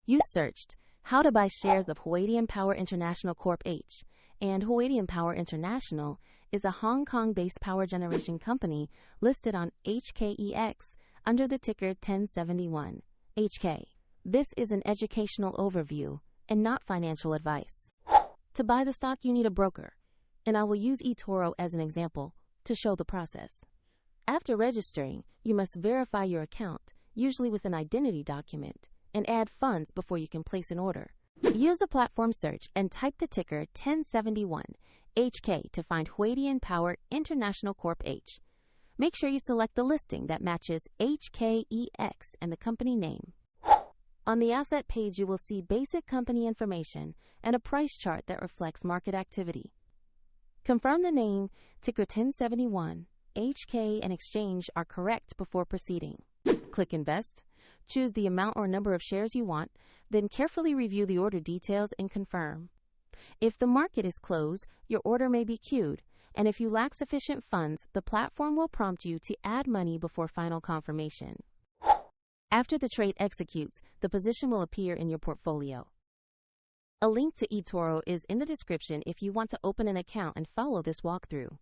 You searched how to buy shares of Huadian Power International Corp. H, and Huadian Power International is a Hong Kong-based power generation company listed on HKEX under the ticker 1071, HK. This is an educational overview and not financial advice. To buy the stock, you need a broker, and I will use eToro as an example to show the process. After registering, you must verify your account, usually with an identity document, and add funds before you can place an order. Use the platform search and type the ticker 1071 HK to find Huadian Power International Corp. H. Make sure you select the listing that matches HKEX and the company name. On the asset page, you will see basic company information and a price chart that reflects market activity. Confirm the name, ticker 1071, HK, and exchange are correct before proceeding. Click Invest. Choose the amount or number of shares you want, then carefully review the order details and confirm. If the market is closed, your order may be queued, and if you lack sufficient funds, the platform will prompt you to add money before final confirmation. After the trade executes, the position will appear in your portfolio. A link to eToro is in the description if you want to open an account and follow this walkthrough.